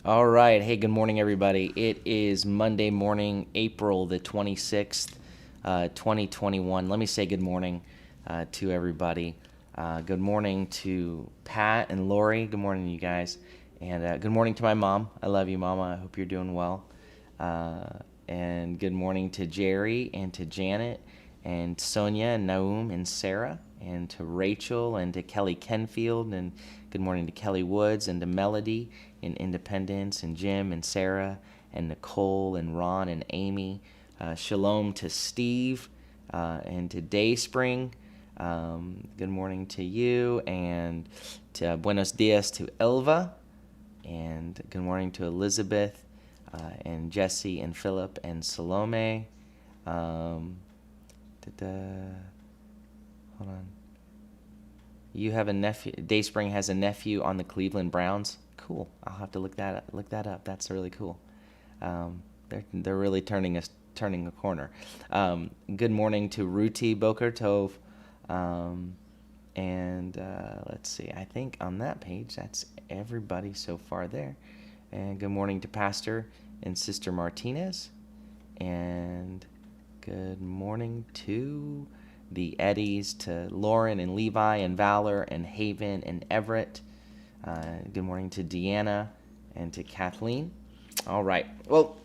All right. Hey, good morning, everybody. It is Monday morning, April the 26th, 2021. Let me say good morning to everybody. Good morning to Pat and Lori. Good morning, you guys. And good morning to my mom. I love you, Mama. I hope you're doing well. And good morning to Jerry and to Janet and Sonia and Naum and Sarah and to Rachel and to Kelly Kenfield, and good morning to Kelly Woods and to Melody and Independence and Jim and Sarah and Nicole and Ron and Amy. Shalom to Steve and to Dayspring. Good morning to you, and to buenos dias to Elva, and good morning to Elizabeth and Jesse and Philip and Salome. Hold on. You have a nephew. Dayspring has a nephew on the Cleveland Browns. Cool. I'll have to look that up. That's really cool. They're really turning a corner. Good morning to Ruti Boker Tov. And let's see. I think on that page that's everybody so far there. And good morning to Pastor and Sister Martinez. And good morning to the Eddies, to Lauren and Levi and Valor and Haven and Everett. Good morning to Deanna and to Kathleen. All right. Well,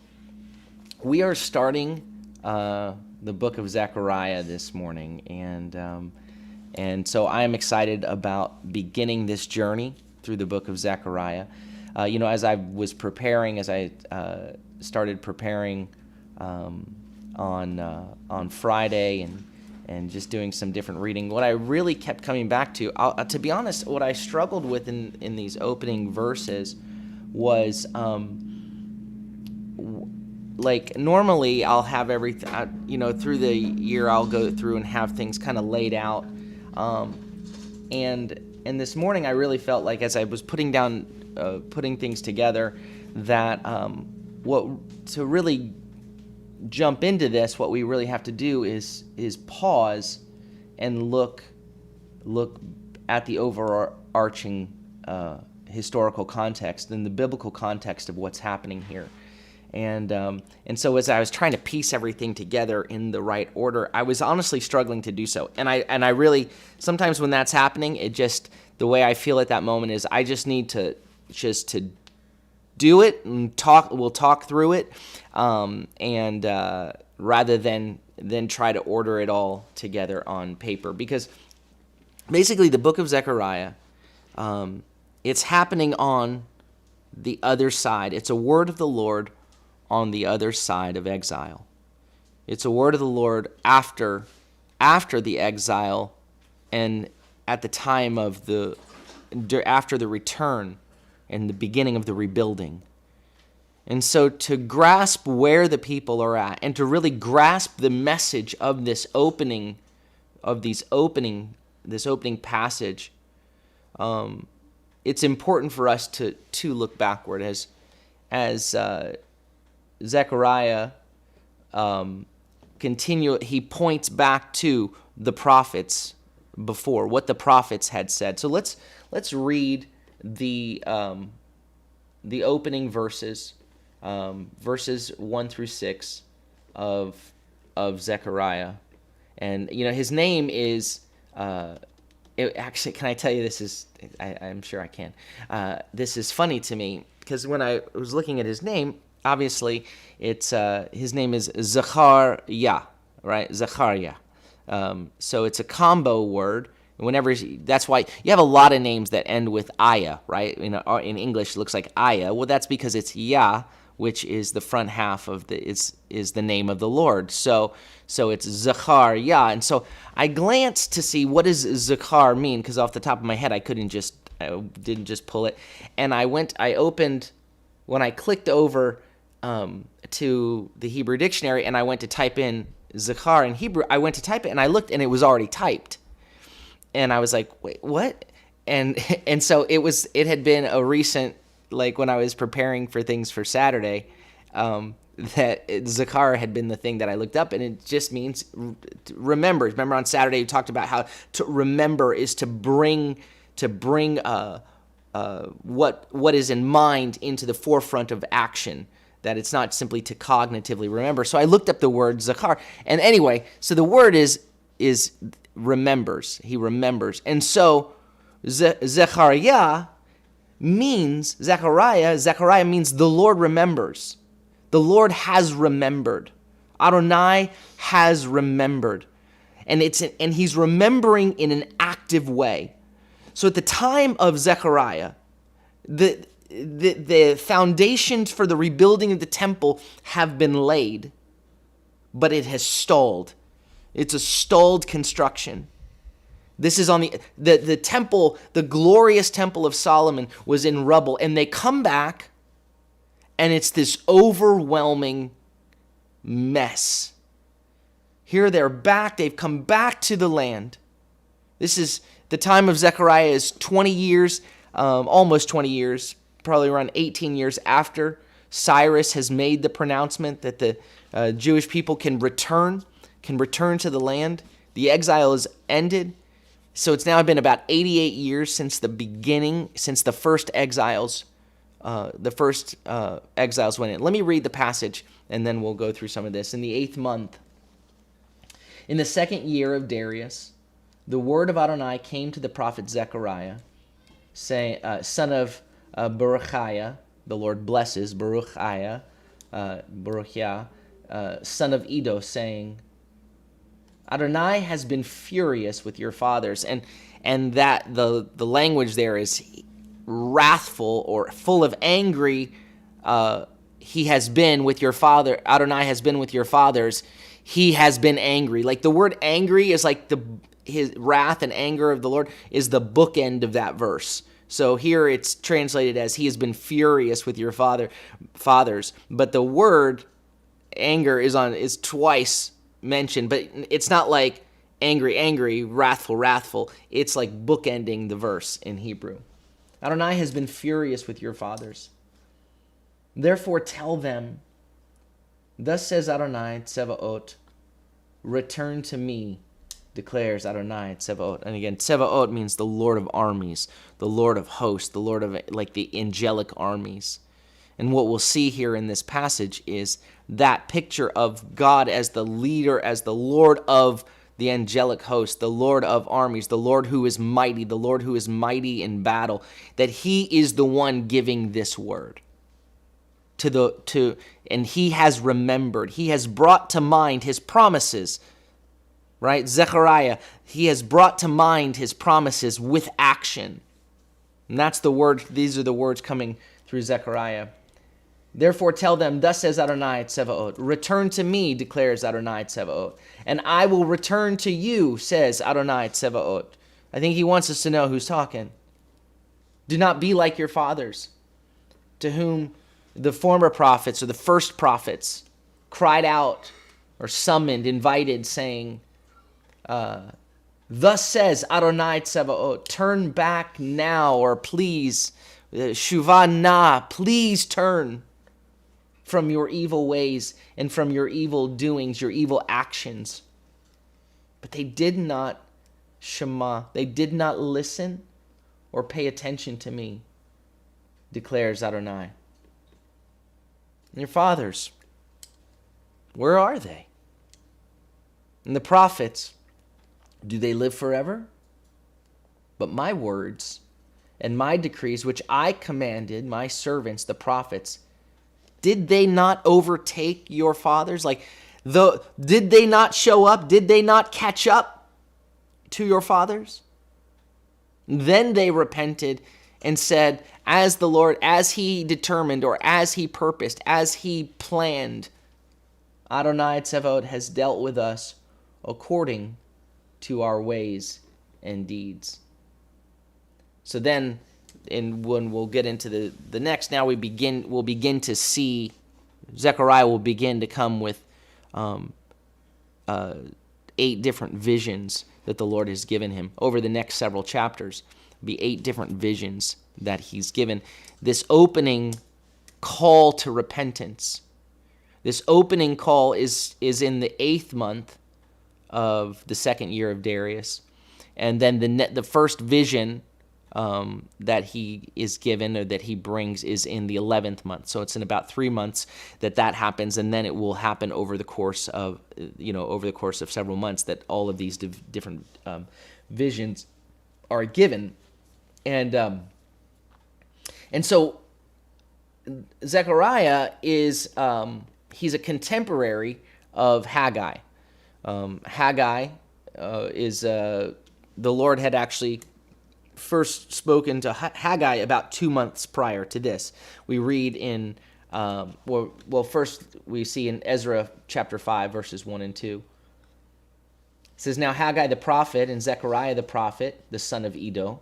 we are starting the book of Zechariah this morning, and so I am excited about beginning this journey through the book of Zechariah. As I was preparing, as I started preparing on Friday and just doing some different reading, what I really kept coming back to, to be honest, what I struggled with in these opening verses was, like, normally I'll have everything, through the year I'll go through and have things kind of laid out. And this morning I really felt like, as I was putting things together, that to really jump into this, what we really have to do is pause and look at the overarching historical context and the biblical context of what's happening here. And so as I was trying to piece everything together in the right order, I was honestly struggling to do so. And I really, sometimes when that's happening, the way I feel at that moment is I just need to do it and we'll talk through it, rather than try to order it all together on paper. Because basically the book of Zechariah, it's happening on the other side. It's a word of the Lord on the other side of exile. It's a word of the Lord after the exile and at the time of after the return and the beginning of the rebuilding. And so to grasp where the people are at and to really grasp the message of this opening passage, it's important for us to look backward as Zechariah he points back to the prophets before, what the prophets had said. So let's read the opening verses 1 through 6 of Zechariah. And his name is actually, can I tell you, this is, I'm sure I can, this is funny to me, because when I was looking at his name, obviously it's his name is Zechariah, right? Zechariah. So it's a combo word. That's why you have a lot of names that end with Aya, right? In English, it looks like Aya. Well, that's because it's Yah, which is the front half of is the name of the Lord. So it's Zechariah. And so I glanced to see, what does Zechar mean? Because off the top of my head, I didn't just pull it. And when I clicked over to the Hebrew dictionary and I went to type in Zechar in Hebrew, I went to type it and I looked and it was already typed. And I was like, wait, what? And so it had been a recent, like when I was preparing for things for Saturday, that Zechar had been the thing that I looked up, and it just means remember. Remember on Saturday you talked about how to remember is to bring what is in mind into the forefront of action, that it's not simply to cognitively remember. So I looked up the word Zachar, and anyway, so the word is remembers. He remembers. And so Zechariah means the Lord remembers. The Lord has remembered. Adonai has remembered. And he's remembering in an active way. So at the time of Zechariah, the foundations for the rebuilding of the temple have been laid, but it has stalled. It's a stalled construction. This is on the temple, the glorious temple of Solomon was in rubble, and they come back, and it's this overwhelming mess. Here they're back. They've come back to the land. This is the time of Zechariah is 20 years, almost 20 years, probably around 18 years after Cyrus has made the pronouncement that the Jewish people can return to the land. The exile is ended. So it's now been about 88 years since the first exiles went in. Let me read the passage, and then we'll go through some of this. In the 8th month, in the 2nd year of Darius, the word of Adonai came to the prophet Zechariah, son of Berechiah, the Lord blesses, Berechiah, son of Iddo, saying, Adonai has been furious with your fathers. And that the language there is wrathful or full of angry. He has been with your father. Adonai has been with your fathers. He has been angry. Like the word angry is like his wrath and anger of the Lord is the bookend of that verse. So here it's translated as he has been furious with your fathers. But the word anger is twice mentioned, but it's not like angry, wrathful. It's like bookending the verse in Hebrew. Adonai has been furious with your fathers. Therefore tell them, thus says Adonai Tsevaot, return to me, declares Adonai Tsevaot. And again, Tsevaot means the Lord of armies, the Lord of hosts, the Lord of like the angelic armies. And what we'll see here in this passage is that picture of God as the leader, as the Lord of the angelic host, the Lord of armies, the Lord who is mighty, the Lord who is mighty in battle, that he is the one giving this word. And he has remembered. He has brought to mind his promises, right? Zechariah, he has brought to mind his promises with action. And that's the word, these are the words coming through Zechariah. Therefore tell them, thus says Adonai Tsevaot, return to me, declares Adonai Tsevaot, and I will return to you, says Adonai Tsevaot. I think he wants us to know who's talking. Do not be like your fathers, to whom the former prophets or the first prophets cried out or summoned, invited, saying, thus says Adonai Tsevaot, turn back now, or please, Shuvah na, please turn from your evil ways and from your evil doings, your evil actions. But they did not shema, they did not listen or pay attention to me, declares Adonai. And your fathers, where are they? And the prophets, do they live forever? But my words and my decrees, which I commanded my servants, the prophets, did they not overtake your fathers? Did they not show up? Did they not catch up to your fathers? Then they repented and said, as the Lord, as he determined, or as he purposed, as he planned, Adonai Tsevaot has dealt with us according to our ways and deeds. So then, and when we'll get into the next, now we'll begin to see, Zechariah will begin to come with 8 different visions that the Lord has given him. Over the next several chapters, be 8 different visions that he's given. This opening call to repentance, this opening call is in the 8th month of the 2nd year of Darius. And then the first vision that he is given or that he brings is in the 11th month. So it's in about 3 months that happens, and then it will happen over the course of several months that all of these different visions are given, and so Zechariah is he's a contemporary of Haggai. Haggai is the Lord had actually first spoken to Haggai about 2 months prior to this. We read in, first we see in Ezra chapter 5, verses 1 and 2. It says, "Now Haggai the prophet and Zechariah the prophet, the son of Iddo,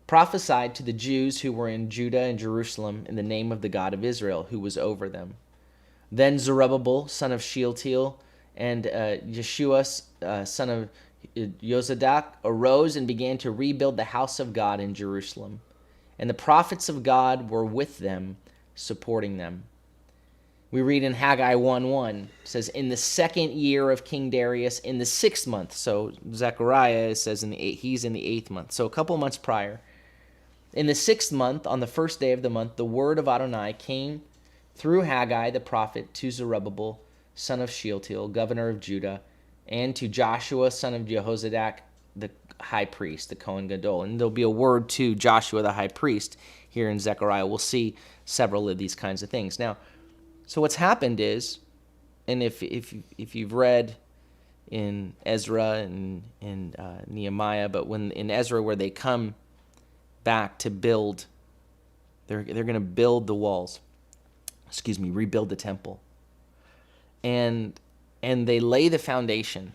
prophesied to the Jews who were in Judah and Jerusalem in the name of the God of Israel, who was over them. Then Zerubbabel, son of Shealtiel, and Yeshua, son of Yozadak, arose and began to rebuild the house of God in Jerusalem. And the prophets of God were with them, supporting them." We read in Haggai 1:1, it says, "In the second year of King Darius, in the 6th month." So Zechariah says he's in the 8th month, so a couple months prior. "In the 6th month, on the first day of the month, the word of Adonai came through Haggai the prophet to Zerubbabel, son of Shealtiel, governor of Judah, and to Joshua, son of Jehozadak, the high priest, the Kohen Gadol." And there'll be a word to Joshua, the high priest, here in Zechariah. We'll see several of these kinds of things. Now, so what's happened is, and if you've read in Ezra and in Nehemiah, but when in Ezra where they come back to build, they're going to build the walls. Rebuild the temple, and they lay the foundation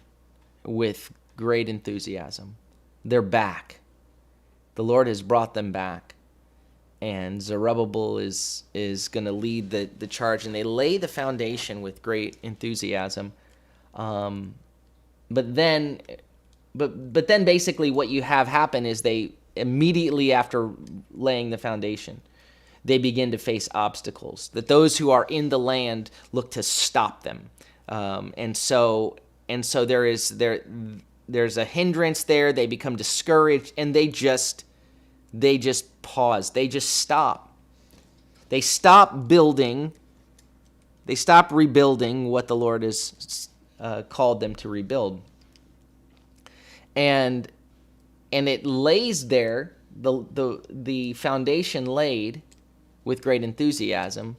with great enthusiasm. They're back. The Lord has brought them back. And Zerubbabel is going to lead the charge, and they lay the foundation with great enthusiasm. But then basically what you have happen is they immediately after laying the foundation, they begin to face obstacles that those who are in the land look to stop them. And so there's a hindrance there. They become discouraged, and they just pause. They just stop. They stop building. They stop rebuilding what the Lord has called them to rebuild. And it lays there, the foundation laid with great enthusiasm,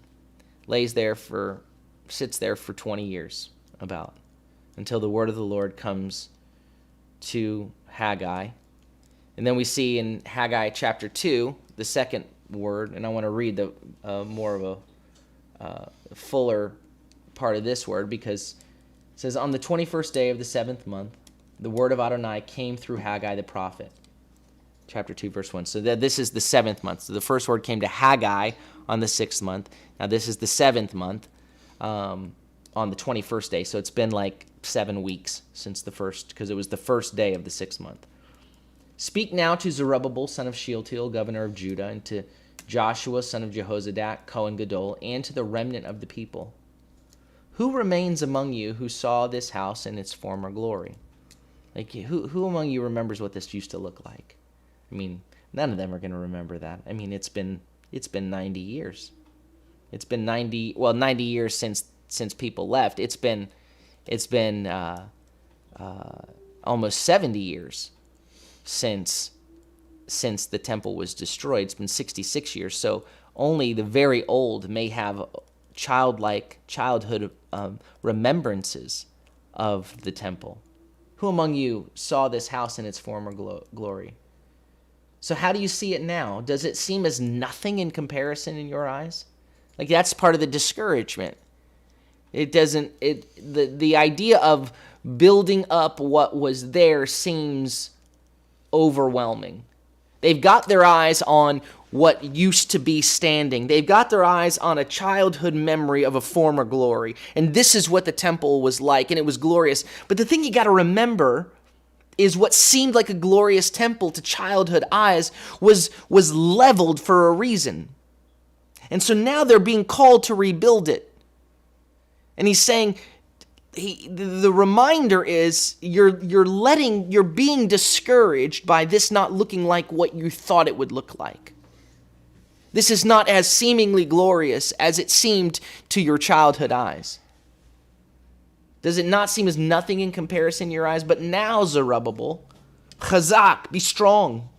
sits there for 20 years about, until the word of the Lord comes to Haggai. And then we see in Haggai chapter 2, the second word, and I want to read the more of a fuller part of this word, because it says, "On the 21st day of the 7th month, the word of Adonai came through Haggai the prophet." Chapter 2, verse 1. So this is the 7th month. So the first word came to Haggai on the 6th month. Now this is the 7th month on the 21st day. So it's been like 7 weeks since the first, because it was the first day of the 6th month. "Speak now to Zerubbabel, son of Shealtiel, governor of Judah, and to Joshua, son of Jehozadak, Kohen Gadol, and to the remnant of the people. Who remains among you who saw this house in its former glory?" Like, who among you remembers what this used to look like? I mean, none of them are going to remember that. I mean, it's been 90 years. It's been 90 years since people left. It's been almost 70 years since the temple was destroyed. It's been 66 years. So only the very old may have childhood remembrances of the temple. Who among you saw this house in its former glory? So how do you see it now? Does it seem as nothing in comparison in your eyes? Like, that's part of the discouragement. It doesn't. The idea of building up what was there seems overwhelming. They've got their eyes on what used to be standing. They've got their eyes on a childhood memory of a former glory. And this is what the temple was like, and it was glorious. But the thing you got to remember is what seemed like a glorious temple to childhood eyes was leveled for a reason. And so now they're being called to rebuild it. And he's saying, the reminder is you're being discouraged by this not looking like what you thought it would look like. This is not as seemingly glorious as it seemed to your childhood eyes. Does it not seem as nothing in comparison in your eyes? But now, Zerubbabel, Chazak, be strong,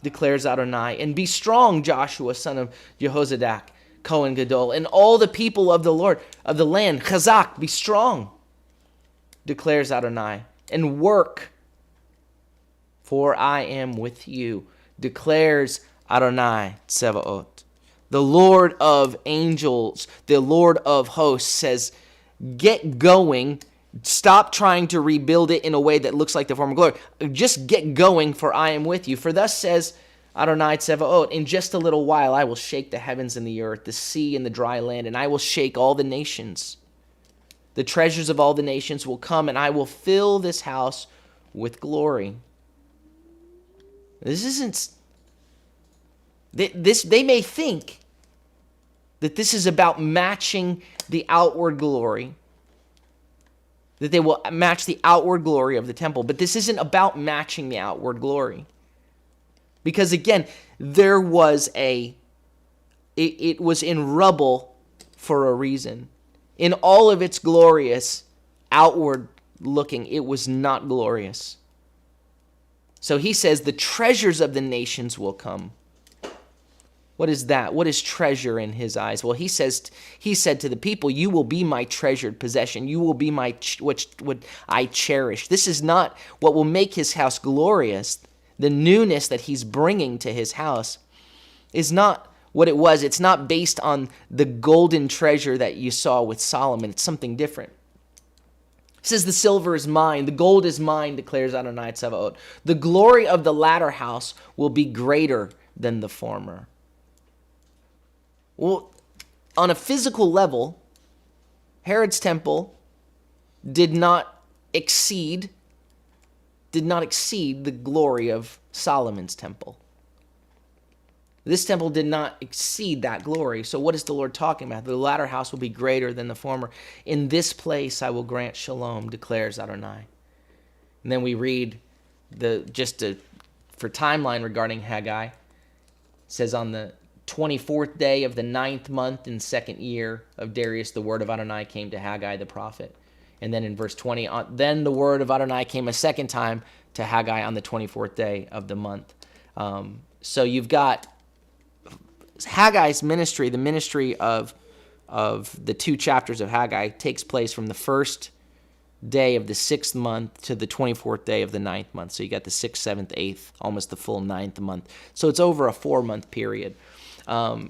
declares Adonai, and be strong, Joshua, son of Jehozadak, Kohen Gadol, and all the people of the Lord, of the land, Chazak, be strong, declares Adonai, and work, for I am with you, declares Adonai Tsevaot. The Lord of angels, the Lord of hosts says, get going. Stop trying to rebuild it in a way that looks like the former glory. Just get going, for I am with you. For thus says Adonai Tsevaot, in just a little while I will shake the heavens and the earth, the sea and the dry land, and I will shake all the nations. The treasures of all the nations will come, and I will fill this house with glory. This isn't... They may think that this is about matching the outward glory, that they will match the outward glory of the temple. But this isn't about matching the outward glory. Because again, it was in rubble for a reason. In all of its glorious outward looking, it was not glorious. So he says the treasures of the nations will come. What is that? What is treasure in his eyes? Well, he said to the people, you will be my treasured possession. You will be what I cherish. This is not what will make his house glorious. The newness that he's bringing to his house is not what it was. It's not based on the golden treasure that you saw with Solomon. It's something different. He says, the silver is mine, the gold is mine, declares Adonai Tsevaot. The glory of the latter house will be greater than the former. Well, on a physical level, Herod's temple did not exceed the glory of Solomon's temple. This temple did not exceed that glory. So what is the Lord talking about? The latter house will be greater than the former. In this place I will grant shalom, declares Adonai. And then we read for timeline regarding Haggai. It says on the 24th day of the 9th month in 2nd year of Darius, the word of Adonai came to Haggai the prophet. And then in verse 20, then the word of Adonai came a second time to Haggai on the 24th day of the month. So you've got Haggai's ministry, the ministry of the 2 chapters of Haggai takes place from the first day of the 6th month to the 24th day of the 9th month. So you got the 6th, 7th, 8th, almost the full 9th month. So it's over a 4-month period.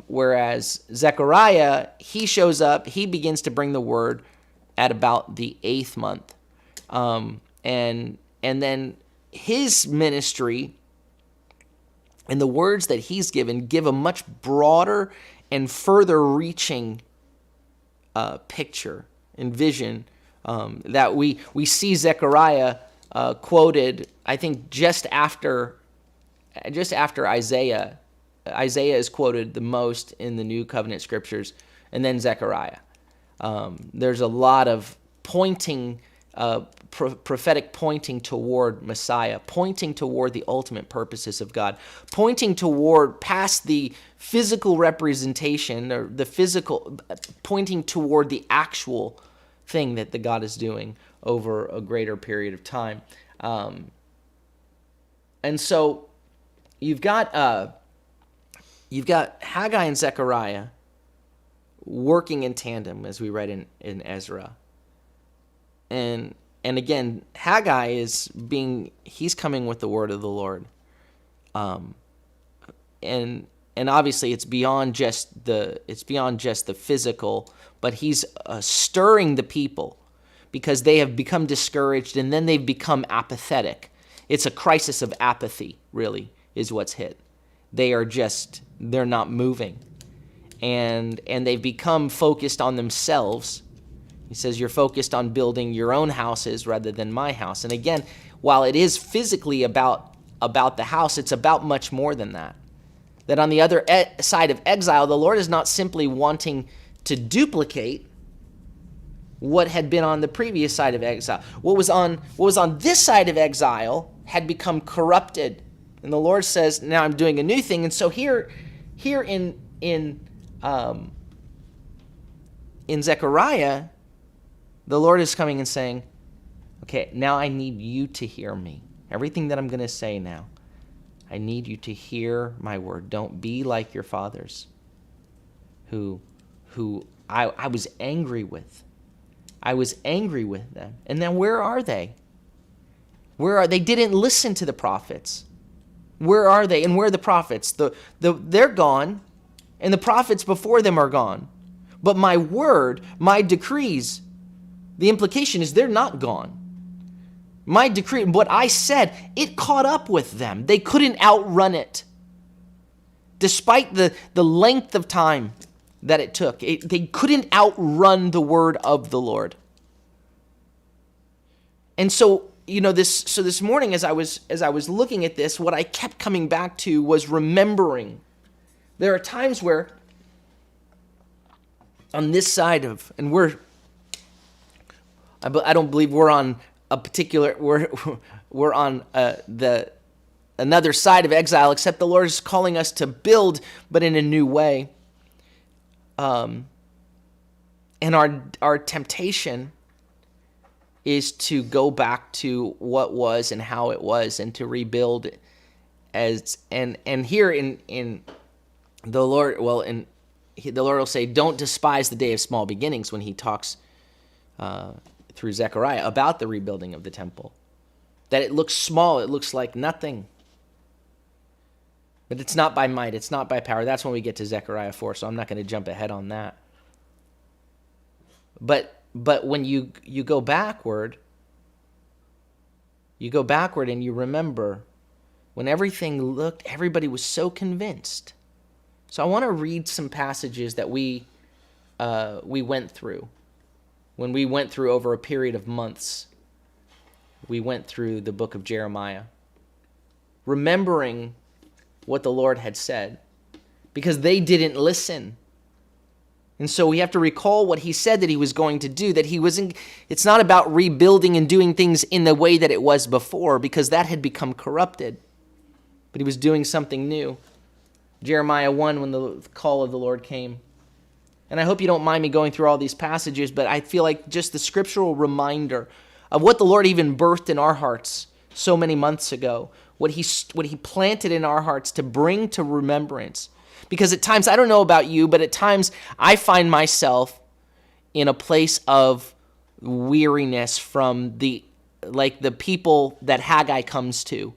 Whereas Zechariah, he shows up, he begins to bring the word at about the 8th month. And then his ministry and the words that he's given give a much broader and further reaching picture and vision that we see Zechariah quoted, I think, just after Isaiah. Isaiah is quoted the most in the New Covenant scriptures, and then Zechariah. There's a lot of pointing, prophetic pointing toward Messiah, pointing toward the ultimate purposes of God, pointing toward past the physical representation or the physical, pointing toward the actual thing that the God is doing over a greater period of time. And so you've got Haggai and Zechariah working in tandem, as we read in Ezra. And again, Haggai he's coming with the word of the Lord. And obviously it's beyond just the physical, but he's stirring the people because they have become discouraged and then they've become apathetic. It's a crisis of apathy, really, is what's hit. They're not moving. And they've become focused on themselves. He says, you're focused on building your own houses rather than my house. And again, while it is physically about the house, it's about much more than that. That on the other side of exile, the Lord is not simply wanting to duplicate what had been on the previous side of exile. What was on this side of exile had become corrupted. And the Lord says, now I'm doing a new thing. And so here in Zechariah, the Lord is coming and saying, okay, now I need you to hear me. Everything that I'm going to say now, I need you to hear my word. Don't be like your fathers who I was angry with. I was angry with them. And then where are they? They didn't listen to the prophets. Where are they? And where are the prophets? They're gone, and the prophets before them are gone. But my word, my decrees, the implication is they're not gone. My decree, what I said, it caught up with them. They couldn't outrun it. Despite the length of time that it took, they couldn't outrun the word of the Lord. And so, this morning as I was looking at this, what I kept coming back to was remembering. There are times where on this side of, and I don't believe we're on a particular, we're on another side of exile, except the Lord is calling us to build, but in a new way. And our temptation is to go back to what was and how it was, and to rebuild and here in the Lord, the Lord will say, don't despise the day of small beginnings, when he talks through Zechariah about the rebuilding of the temple. That it looks small, it looks like nothing. But it's not by might, it's not by power. That's when we get to Zechariah 4, so I'm not going to jump ahead on that. But when you go backward and you remember when everybody was so convinced. So I want to read some passages that we went through. When we went through over a period of months, we went through the book of Jeremiah, remembering what the Lord had said, because they didn't listen. And so we have to recall what he said that he was going to do, it's not about rebuilding and doing things in the way that it was before, because that had become corrupted. But he was doing something new. Jeremiah 1, when the call of the Lord came. And I hope you don't mind me going through all these passages, but I feel like just the scriptural reminder of what the Lord even birthed in our hearts so many months ago, what he planted in our hearts to bring to remembrance. Because at times, I don't know about you, but at times I find myself in a place of weariness from the people that Haggai comes to.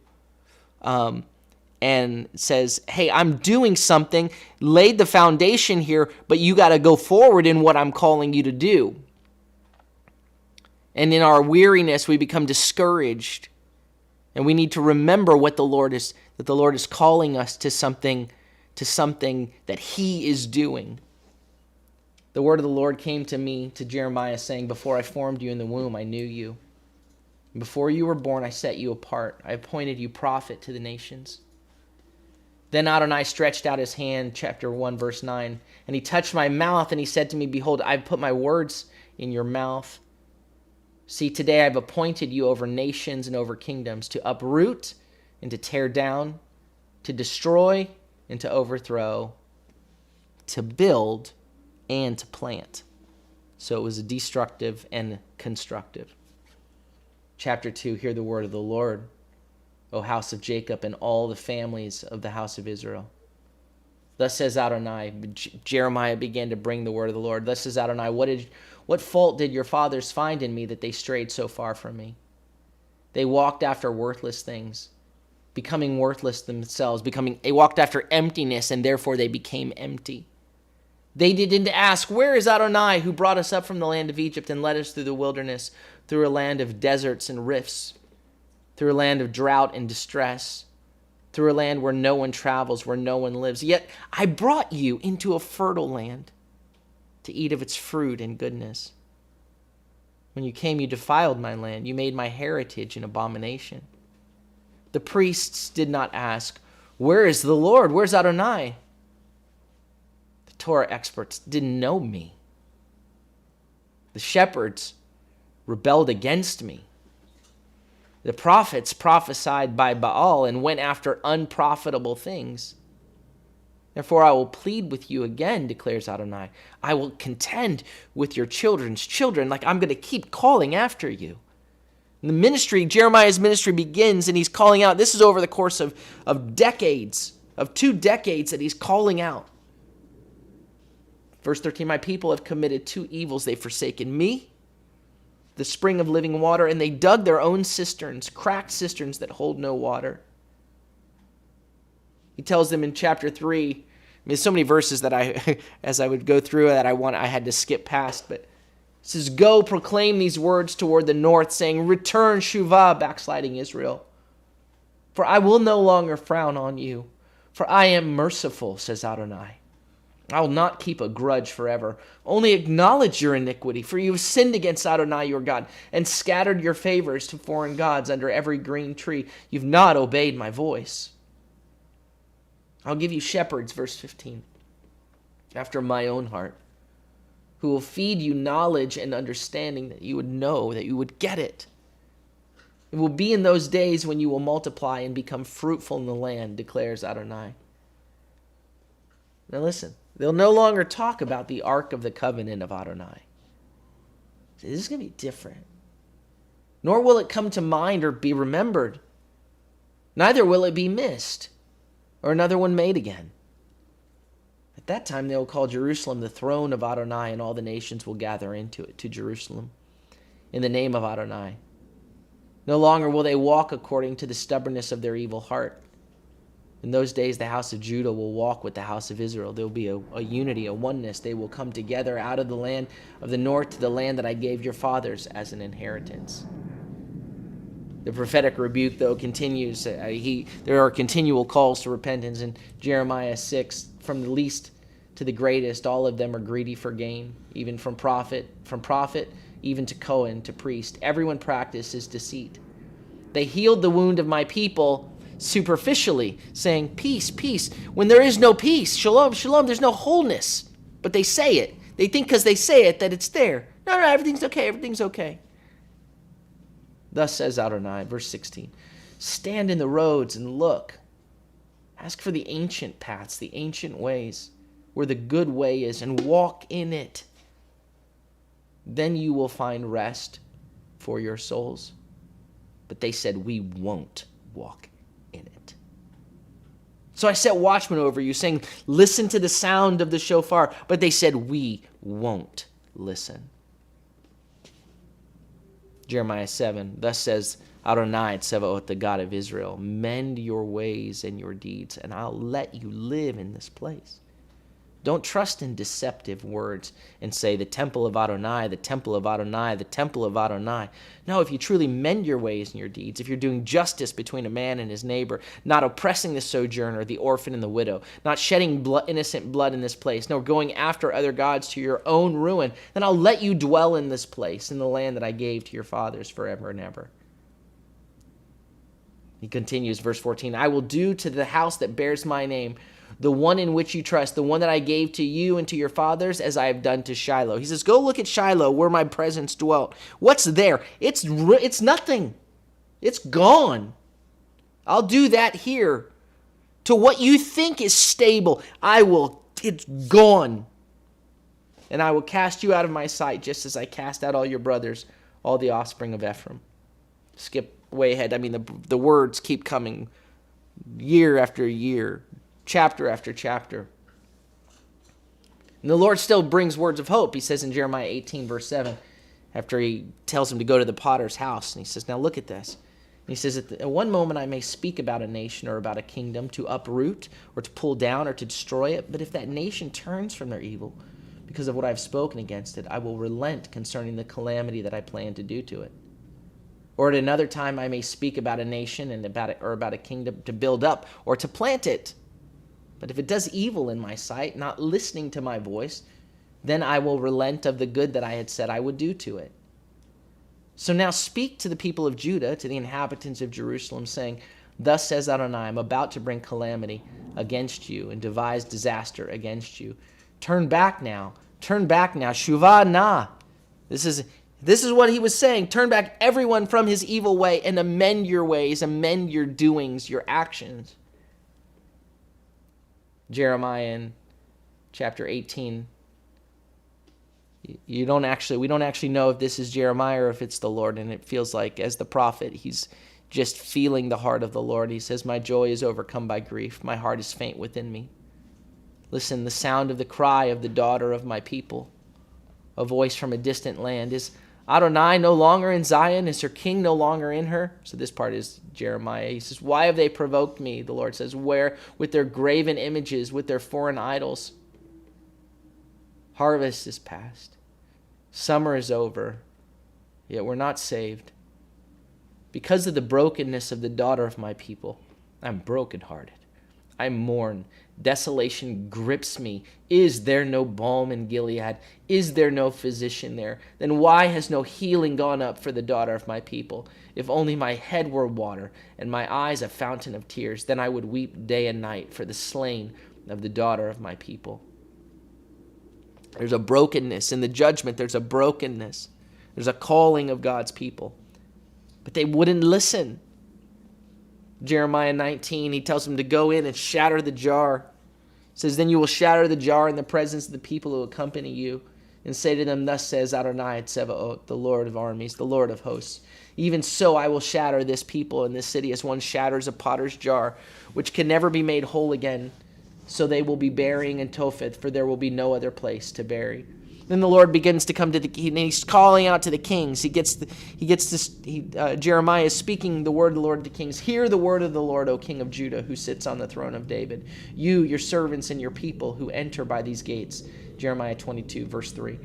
And says, hey, I'm doing something, laid the foundation here, but you got to go forward in what I'm calling you to do. And in our weariness, we become discouraged. And we need to remember that the Lord is calling us to something that he is doing. The word of the Lord came to me, to Jeremiah, saying, before I formed you in the womb, I knew you. Before you were born, I set you apart. I appointed you prophet to the nations. Then Adonai stretched out his hand, chapter 1, verse 9, and he touched my mouth, and he said to me, behold, I've put my words in your mouth. See, today I've appointed you over nations and over kingdoms, to uproot and to tear down, to destroy and to overthrow, to build and to plant. So it was destructive and constructive. Chapter 2, hear the word of the Lord, O house of Jacob, and all the families of the house of Israel. Thus says Adonai. Jeremiah began to bring the word of the Lord. Thus says Adonai, what fault did your fathers find in me that they strayed so far from me? They walked after worthless things, becoming worthless themselves. They walked after emptiness, and therefore they became empty. They didn't ask, where is Adonai, who brought us up from the land of Egypt and led us through the wilderness, through a land of deserts and rifts, through a land of drought and distress, through a land where no one travels, where no one lives. Yet I brought you into a fertile land to eat of its fruit and goodness. When you came, you defiled my land. You made my heritage an abomination. The priests did not ask, where is the Lord? Where's Adonai? The Torah experts didn't know me. The shepherds rebelled against me. The prophets prophesied by Baal and went after unprofitable things. Therefore I will plead with you again, declares Adonai. I will contend with your children's children. Like, I'm going to keep calling after you. And the ministry, Jeremiah's ministry begins, and he's calling out. This is over the course of decades, of 2 decades that he's calling out. Verse 13, my people have committed 2 evils. They've forsaken me, the spring of living water, and they dug their own cisterns, cracked cisterns that hold no water. He tells them in chapter 3, there's so many verses that as I would go through that I had to skip past, but it says, go proclaim these words toward the north, saying, return Shuvah, backsliding Israel. For I will no longer frown on you, for I am merciful, says Adonai. I will not keep a grudge forever. Only acknowledge your iniquity, for you have sinned against Adonai your God, and scattered your favors to foreign gods under every green tree. You've not obeyed my voice. I'll give you shepherds, verse 15, after my own heart, who will feed you knowledge and understanding, that you would know, that you would get it. It will be in those days when you will multiply and become fruitful in the land, declares Adonai. Now listen, they'll no longer talk about the Ark of the Covenant of Adonai. This is going to be different. Nor will it come to mind or be remembered. Neither will it be missed, or another one made again. At that time they will call Jerusalem the throne of Adonai, and all the nations will gather into it, to Jerusalem, in the name of Adonai. No longer will they walk according to the stubbornness of their evil heart. In those days the house of Judah will walk with the house of Israel. There will be a unity, a oneness. They will come together out of the land of the north to the land that I gave your fathers as an inheritance. The prophetic rebuke, though, continues. There are continual calls to repentance. In Jeremiah 6, from the least to the greatest, all of them are greedy for gain, even from prophet, even to Cohen, to priest. Everyone practices deceit. They healed the wound of my people superficially, saying, peace, peace, when there is no peace. Shalom, shalom, there's no wholeness. But they say it. They think because they say it that it's there. No, everything's okay, everything's okay. Thus says Adonai, verse 16, stand in the roads and look. Ask for the ancient paths, the ancient ways, where the good way is, and walk in it. Then you will find rest for your souls. But they said, we won't walk in it. So I set watchmen over you, saying, listen to the sound of the shofar. But they said, we won't listen. Jeremiah 7, thus says Adonai Tsevaot, the God of Israel, mend your ways and your deeds, and I'll let you live in this place. Don't trust in deceptive words and say, the temple of Adonai, the temple of Adonai, the temple of Adonai. No, if you truly mend your ways and your deeds, if you're doing justice between a man and his neighbor, not oppressing the sojourner, the orphan and the widow, not shedding innocent blood in this place, nor going after other gods to your own ruin, then I'll let you dwell in this place, in the land that I gave to your fathers forever and ever. He continues, verse 14, I will do to the house that bears my name, the one in which you trust, the one that I gave to you and to your fathers, as I have done to Shiloh. He says, go look at Shiloh, where my presence dwelt. What's there? It's nothing. It's gone. I'll do that here. To what you think is stable, it's gone. And I will cast you out of my sight, just as I cast out all your brothers, all the offspring of Ephraim. Skip way ahead. I mean, the words keep coming year after year, chapter after chapter. And the Lord still brings words of hope. He says in Jeremiah 18, verse 7, after he tells him to go to the potter's house, and he says, now look at this. And he says, at one moment I may speak about a nation or about a kingdom to uproot or to pull down or to destroy it, but if that nation turns from their evil because of what I've spoken against it, I will relent concerning the calamity that I plan to do to it. Or at another time I may speak about a nation and about a kingdom to build up or to plant it. But if it does evil in my sight, not listening to my voice, then I will relent of the good that I had said I would do to it. So now speak to the people of Judah, to the inhabitants of Jerusalem, saying, thus says Adonai, I am about to bring calamity against you and devise disaster against you. Turn back now, Shuvah na. This is what he was saying. Turn back everyone from his evil way and amend your ways, amend your doings, your actions. Jeremiah in chapter 18. We don't actually know if this is Jeremiah or if it's the Lord, and it feels like as the prophet, he's just feeling the heart of the Lord. He says, "My joy is overcome by grief. My heart is faint within me. Listen, the sound of the cry of the daughter of my people, a voice from a distant land. Is Adonai no longer in Zion? Is her king no longer in her?" So this part is Jeremiah. He says, "Why have they provoked me?" The Lord says, "Where? With their graven images, with their foreign idols. Harvest is past. Summer is over, yet we're not saved. Because of the brokenness of the daughter of my people, I'm brokenhearted. I mourn. Desolation grips me. Is there no balm in Gilead? Is there no physician there? Then why has no healing gone up for the daughter of my people? If only my head were water and my eyes a fountain of tears, then I would weep day and night for the slain of the daughter of my people." There's a brokenness in the judgment. There's a brokenness. There's a calling of God's people. But they wouldn't listen. Jeremiah 19, he tells them to go in and shatter the jar. He says, "Then you will shatter the jar in the presence of the people who accompany you, and say to them, 'Thus says Adonai Tsevaot, the Lord of armies, the Lord of hosts. Even so I will shatter this people and this city as one shatters a potter's jar, which can never be made whole again. So they will be burying in Topheth, for there will be no other place to bury." Then the Lord begins to come to he's calling out to the kings. Jeremiah is speaking the word of the Lord to kings. "Hear the word of the Lord, O King of Judah, who sits on the throne of David. You, your servants, and your people who enter by these gates." Jeremiah 22, verse 3.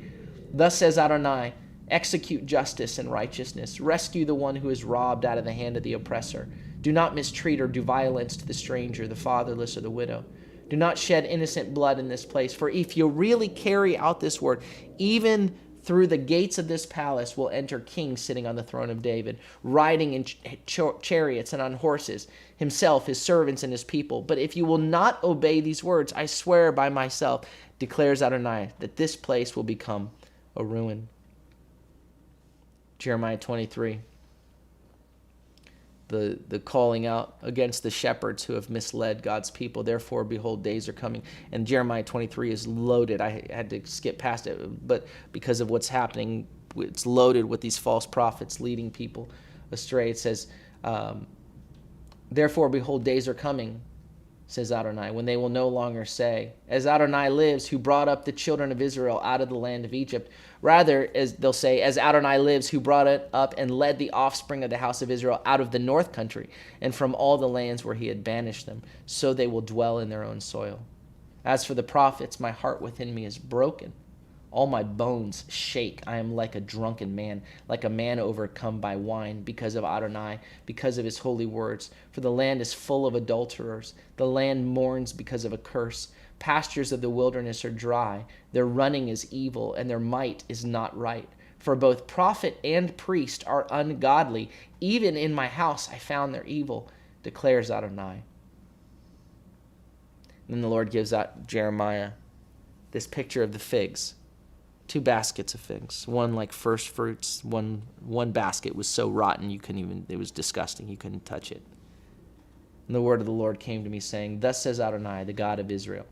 "Thus says Adonai, execute justice and righteousness. Rescue the one who is robbed out of the hand of the oppressor. Do not mistreat or do violence to the stranger, the fatherless, or the widow. Do not shed innocent blood in this place. For if you really carry out this word, even through the gates of this palace will enter king sitting on the throne of David, riding in chariots and on horses, himself, his servants, and his people. But if you will not obey these words, I swear by myself, declares Adonai, that this place will become a ruin." Jeremiah 23. The calling out against the shepherds who have misled God's people. "Therefore, behold, days are coming." And Jeremiah 23 is loaded. I had to skip past it, but because of what's happening, it's loaded with these false prophets leading people astray. It says, "Therefore, behold, days are coming, says Adonai, when they will no longer say, 'As Adonai lives, who brought up the children of Israel out of the land of Egypt.' Rather, as they'll say, 'As Adonai lives, who brought it up and led the offspring of the house of Israel out of the north country and from all the lands where he had banished them, so they will dwell in their own soil. As for the prophets, my heart within me is broken. All my bones shake. I am like a drunken man, like a man overcome by wine, because of Adonai, because of his holy words. For the land is full of adulterers. The land mourns because of a curse. Pastures of the wilderness are dry. Their running is evil, and their might is not right. For both prophet and priest are ungodly. Even in my house I found their evil, declares Adonai." And then the Lord gives out Jeremiah this picture of the figs. 2 baskets of figs, one like first fruits, one basket was so rotten it was disgusting, you couldn't touch it. And the word of the Lord came to me saying, "Thus says Adonai, the God of Israel,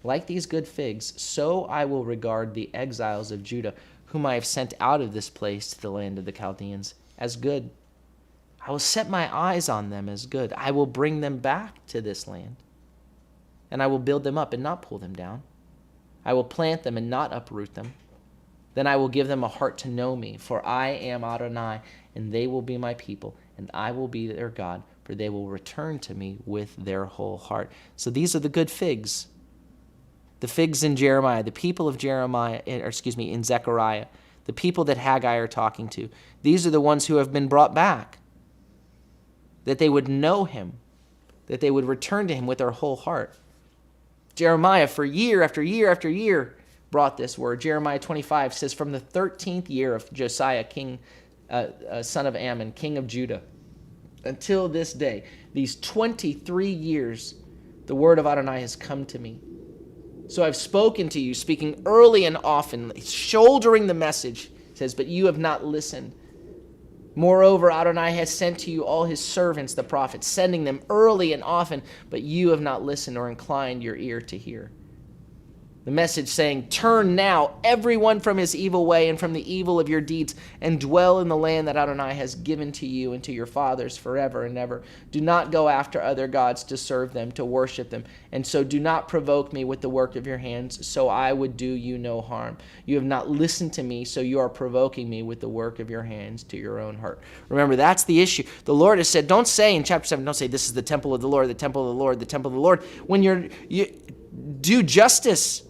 like these good figs, so I will regard the exiles of Judah, whom I have sent out of this place to the land of the Chaldeans, as good. I will set my eyes on them as good. I will bring them back to this land, and I will build them up and not pull them down. I will plant them and not uproot them. Then I will give them a heart to know me, for I am Adonai, and they will be my people, and I will be their God, for they will return to me with their whole heart." So these are the good figs. The figs in Jeremiah, the people of in Zechariah, the people that Haggai are talking to. These are the ones who have been brought back, that they would know him, that they would return to him with their whole heart. Jeremiah, for year after year after year, brought this word. Jeremiah 25 says, "From the 13th year of Josiah, son of Ammon, king of Judah, until this day, these 23 years, the word of Adonai has come to me. So I've spoken to you, speaking early and often, shouldering the message, it says, but you have not listened. Moreover, Adonai has sent to you all his servants, the prophets, sending them early and often, but you have not listened or inclined your ear to hear. The message saying, turn now, everyone from his evil way and from the evil of your deeds, and dwell in the land that Adonai has given to you and to your fathers forever and ever. Do not go after other gods to serve them, to worship them, and so do not provoke me with the work of your hands, so I would do you no harm. You have not listened to me, so you are provoking me with the work of your hands to your own heart. Remember, that's the issue. The Lord has said, don't say in chapter 7, don't say this is the temple of the Lord, the temple of the Lord, the temple of the Lord. When you do justice,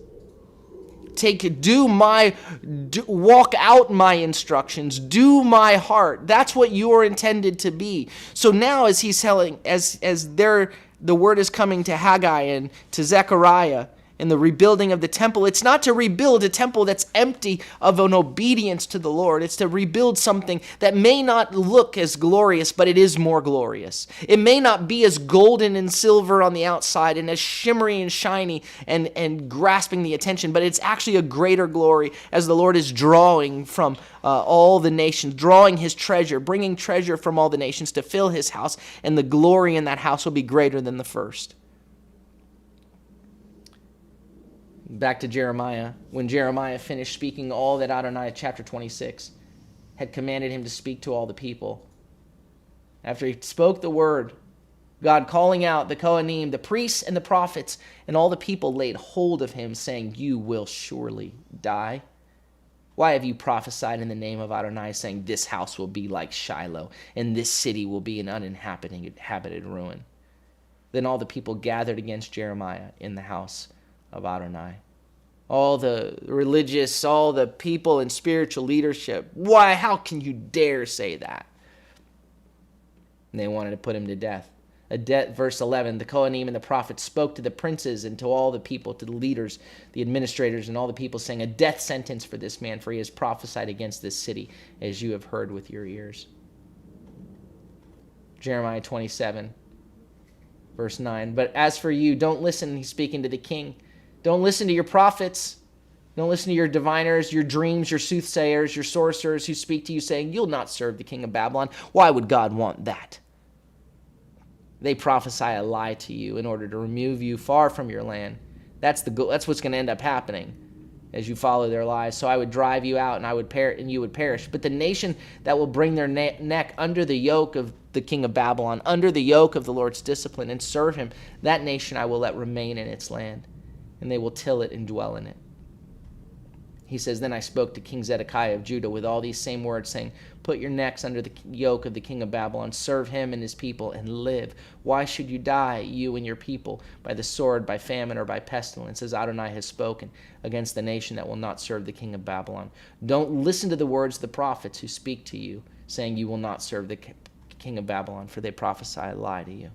walk out my instructions, do my heart. That's what you are intended to be. So now, as he's telling, the word is coming to Haggai and to Zechariah in the rebuilding of the temple, it's not to rebuild a temple that's empty of an obedience to the Lord. It's to rebuild something that may not look as glorious, but it is more glorious. It may not be as golden and silver on the outside and as shimmery and shiny and grasping the attention, but it's actually a greater glory as the Lord is drawing from all the nations, drawing his treasure, bringing treasure from all the nations to fill his house, and the glory in that house will be greater than the first. Back to Jeremiah. When Jeremiah finished speaking all that Adonai, chapter 26, had commanded him to speak to all the people. After he spoke the word, God calling out the Kohanim, the priests and the prophets, and all the people laid hold of him, saying, you will surely die. Why have you prophesied in the name of Adonai, saying, this house will be like Shiloh, and this city will be an uninhabited ruin? Then all the people gathered against Jeremiah in the house of Adonai. All the religious, all the people in spiritual leadership. Why? How can you dare say that? And they wanted to put him to death. Verse 11, the Kohanim and the prophets spoke to the princes and to all the people, to the leaders, the administrators, and all the people, saying, a death sentence for this man, for he has prophesied against this city, as you have heard with your ears. Jeremiah 27, verse 9, but as for you, don't listen, he's speaking to the king. Don't listen to your prophets. Don't listen to your diviners, your dreams, your soothsayers, your sorcerers who speak to you saying, you'll not serve the king of Babylon. Why would God want that? They prophesy a lie to you in order to remove you far from your land. That's what's going to end up happening as you follow their lies. So I would drive you out, and you would perish. But the nation that will bring their neck under the yoke of the king of Babylon, under the yoke of the Lord's discipline, and serve him, that nation I will let remain in its land, and they will till it and dwell in it. He says, then I spoke to King Zedekiah of Judah with all these same words, saying, put your necks under the yoke of the king of Babylon, serve him and his people, and live. Why should you die, you and your people, by the sword, by famine, or by pestilence, as Adonai has spoken against the nation that will not serve the king of Babylon? Don't listen to the words of the prophets who speak to you, saying you will not serve the king of Babylon, for they prophesy a lie to you.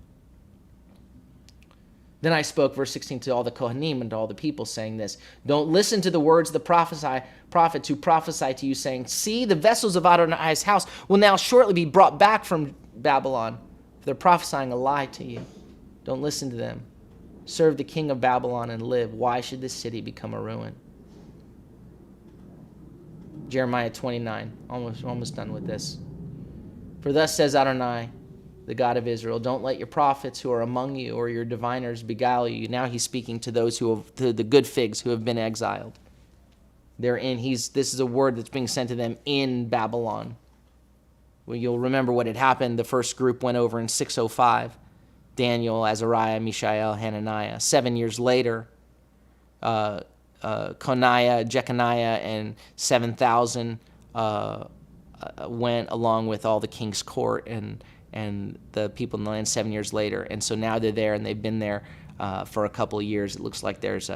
Then I spoke, verse 16, to all the Kohanim and to all the people, saying this, don't listen to the words of the prophets who prophesy to you, saying, see, the vessels of Adonai's house will now shortly be brought back from Babylon. For they're prophesying a lie to you. Don't listen to them. Serve the king of Babylon and live. Why should this city become a ruin? Jeremiah 29, almost done with this. For thus says Adonai, the God of Israel, don't let your prophets who are among you or your diviners beguile you. Now he's speaking to those to the good figs who have been exiled. This is a word that's being sent to them in Babylon. Well, you'll remember what had happened. The first group went over in 605. Daniel, Azariah, Mishael, Hananiah. 7 years later, Coniah, Jeconiah, and 7,000 went along with all the king's court and the people in the land 7 years later. And so now they're there, and they've been there for a couple of years. It looks like there's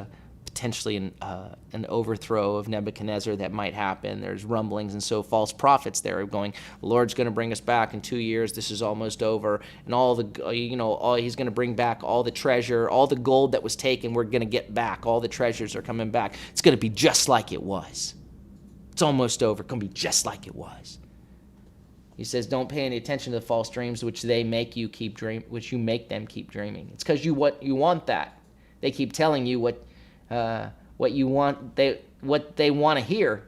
potentially an overthrow of Nebuchadnezzar that might happen. There's rumblings, and so false prophets there are going, the Lord's going to bring us back in 2 years. This is almost over. And he's going to bring back all the treasure, all the gold that was taken, we're going to get back. All the treasures are coming back. It's going to be just like it was. It's almost over. It's going to be just like it was. He says, don't pay any attention to the false dreams which you make them keep dreaming. It's because you want that. They keep telling you what what they want to hear.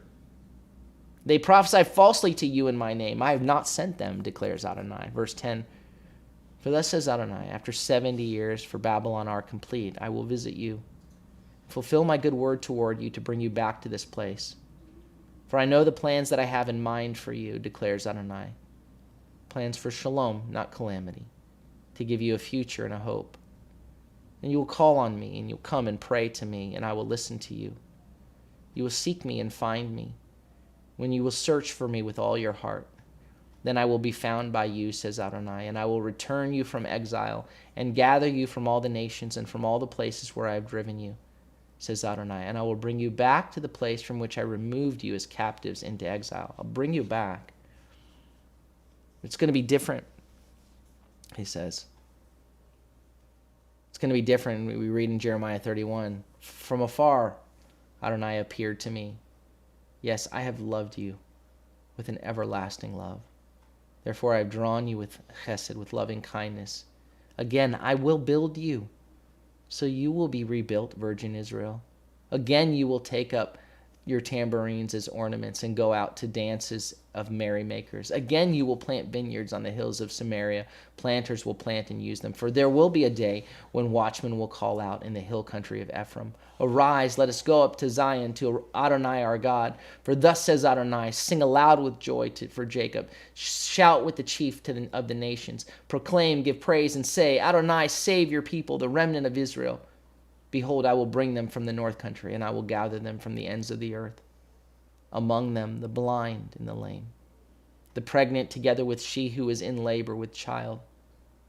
They prophesy falsely to you in my name. I have not sent them, declares Adonai. Verse 10, for thus says Adonai, after 70 years for Babylon are complete, I will visit you, fulfill my good word toward you to bring you back to this place. For I know the plans that I have in mind for you, declares Adonai. Plans for shalom, not calamity, to give you a future and a hope. And you will call on me, and you'll come and pray to me, and I will listen to you. You will seek me and find me, when you will search for me with all your heart. Then I will be found by you, says Adonai, and I will return you from exile, and gather you from all the nations and from all the places where I have driven you, says Adonai, and I will bring you back to the place from which I removed you as captives into exile. I'll bring you back. It's going to be different, he says. It's going to be different. We read in Jeremiah 31, from afar, Adonai appeared to me. Yes, I have loved you with an everlasting love. Therefore I have drawn you with chesed, with loving kindness. Again, I will build you, so you will be rebuilt, virgin Israel. Again, you will take up your tambourines as ornaments and go out to dances of merrymakers. Again, you will plant vineyards on the hills of Samaria. Planters will plant and use them. For there will be a day when watchmen will call out in the hill country of Ephraim, arise, let us go up to Zion, to Adonai our God. For thus says Adonai, sing aloud with joy for Jacob. Shout with the chief of the nations. Proclaim, give praise, and say, Adonai, save your people, the remnant of Israel. Behold, I will bring them from the north country, and I will gather them from the ends of the earth. Among them the blind and the lame, the pregnant together with she who is in labor with child.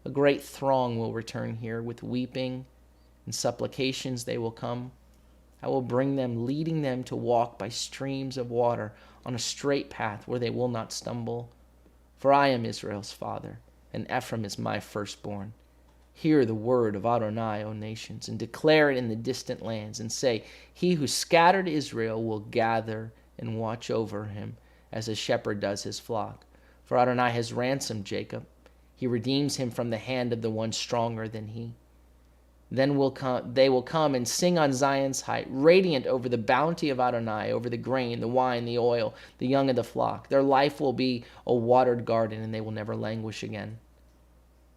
A great throng will return here, with weeping and supplications they will come. I will bring them, leading them to walk by streams of water on a straight path where they will not stumble. For I am Israel's father, and Ephraim is my firstborn. Hear the word of Adonai, O nations, and declare it in the distant lands, and say, he who scattered Israel will gather and watch over him, as a shepherd does his flock. For Adonai has ransomed Jacob. He redeems him from the hand of the one stronger than he. Then they will come and sing on Zion's height, radiant over the bounty of Adonai, over the grain, the wine, the oil, the young of the flock. Their life will be a watered garden, and they will never languish again.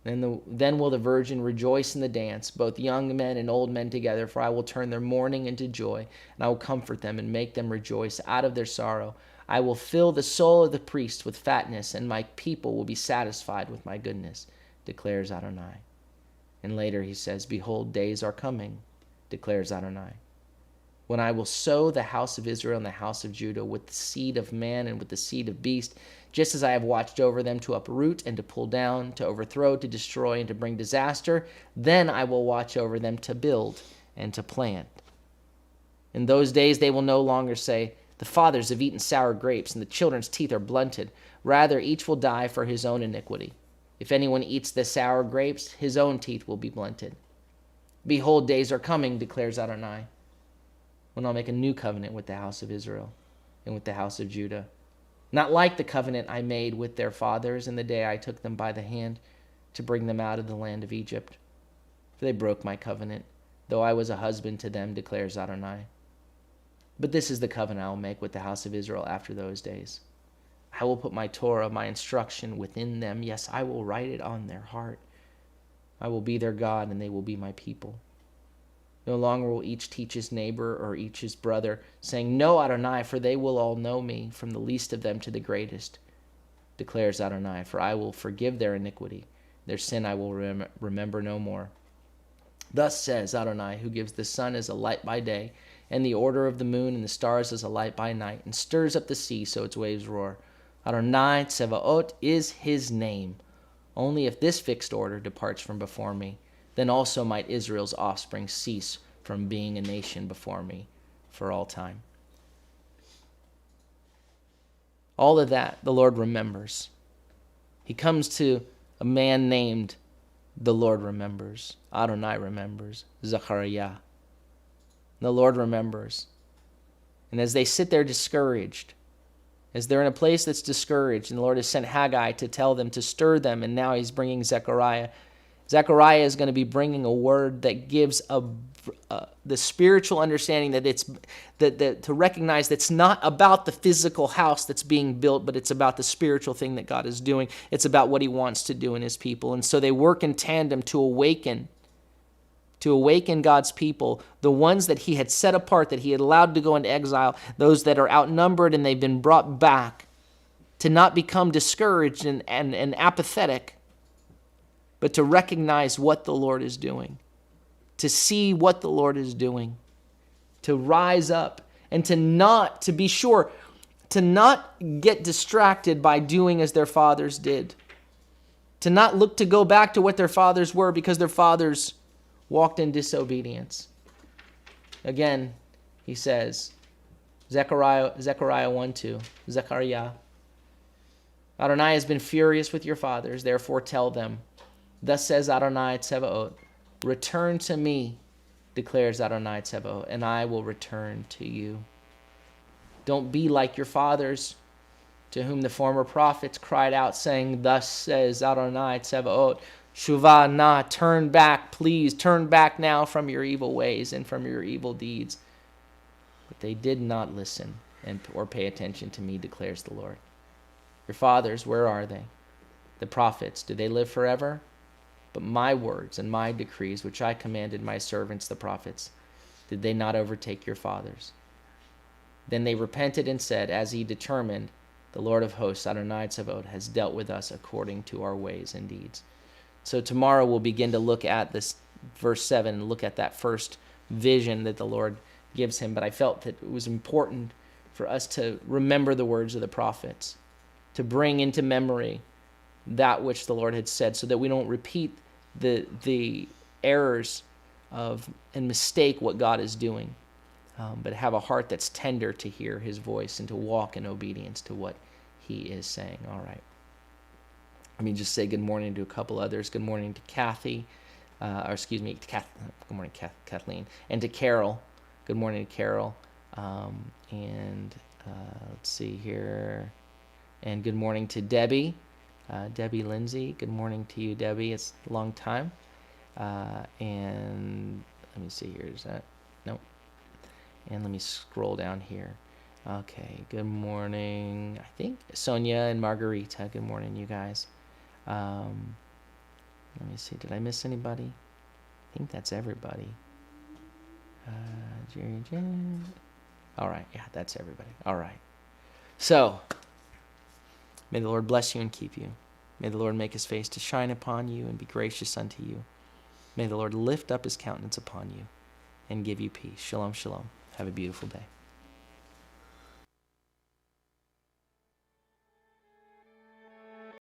Then will the virgin rejoice in the dance, both young men and old men together, for I will turn their mourning into joy, and I will comfort them and make them rejoice out of their sorrow. I will fill the soul of the priest with fatness, and my people will be satisfied with my goodness, declares Adonai. And later he says, behold, days are coming, declares Adonai, when I will sow the house of Israel and the house of Judah with the seed of man and with the seed of beast, just as I have watched over them to uproot and to pull down, to overthrow, to destroy, and to bring disaster. Then I will watch over them to build and to plant. In those days they will no longer say, the fathers have eaten sour grapes, and the children's teeth are blunted. Rather, each will die for his own iniquity. If anyone eats the sour grapes, his own teeth will be blunted. Behold, days are coming, declares Adonai, when I'll make a new covenant with the house of Israel and with the house of Judah. Not like the covenant I made with their fathers in the day I took them by the hand to bring them out of the land of Egypt. For they broke my covenant, though I was a husband to them, declares Adonai. But this is the covenant I will make with the house of Israel after those days. I will put my Torah, my instruction, within them. Yes, I will write it on their heart. I will be their God, and they will be my people. No longer will each teach his neighbor or each his brother, saying, know Adonai, for they will all know me, from the least of them to the greatest, declares Adonai. For I will forgive their iniquity. Their sin I will remember no more. Thus says Adonai, who gives the sun as a light by day, and the order of the moon and the stars as a light by night, and stirs up the sea so its waves roar. Adonai Tsevaot is his name. Only if this fixed order departs from before me, then also might Israel's offspring cease from being a nation before me for all time. All of that the Lord remembers. He comes to a man named the Lord remembers. Adonai remembers. Zechariah. The Lord remembers. And as they sit there discouraged, as they're in a place that's discouraged, and the Lord has sent Haggai to tell them, to stir them, and now he's bringing Zechariah. Zechariah is going to be bringing a word that gives the spiritual understanding that to recognize that's not about the physical house that's being built, but it's about the spiritual thing that God is doing. It's about what he wants to do in his people. And so they work in tandem to awaken God's people, the ones that he had set apart, that he had allowed to go into exile, those that are outnumbered and they've been brought back, to not become discouraged and apathetic, but to recognize what the Lord is doing, to see what the Lord is doing, to rise up and to not get distracted by doing as their fathers did, to not look to go back to what their fathers were because their fathers walked in disobedience. Again, he says, Zechariah 1:2, Zechariah, Adonai has been furious with your fathers, therefore tell them, thus says Adonai Tzebaot, return to me, declares Adonai Tzebaot, and I will return to you. Don't be like your fathers, to whom the former prophets cried out, saying, thus says Adonai Tzebaot, Shuvah na, turn back, please, turn back now from your evil ways and from your evil deeds. But they did not listen or pay attention to me, declares the Lord. Your fathers, where are they? The prophets, do they live forever? But my words and my decrees, which I commanded my servants, the prophets, did they not overtake your fathers? Then they repented and said, as he determined, the Lord of hosts, Adonai Tzebaot, has dealt with us according to our ways and deeds. So tomorrow we'll begin to look at this verse 7 and look at that first vision that the Lord gives him. But I felt that it was important for us to remember the words of the prophets, to bring into memory that which the Lord had said, so that we don't repeat the errors of and mistake what God is doing, but have a heart that's tender to hear his voice and to walk in obedience to what he is saying. All right. Let me just say good morning to a couple others. Good morning to Kathy, good morning, Kathleen, and to Carol. Good morning to Carol. Let's see here. And good morning to Debbie. Debbie Lindsay, good morning to you, Debbie. It's a long time. And let me see here. Is that? Nope. And let me scroll down here. Okay, good morning. I think Sonia and Margarita. Good morning, you guys. Let me see. Did I miss anybody? I think that's everybody. Jerry. All right. Yeah, that's everybody. All right. So, may the Lord bless you and keep you. May the Lord make his face to shine upon you and be gracious unto you. May the Lord lift up his countenance upon you and give you peace. Shalom, shalom. Have a beautiful day.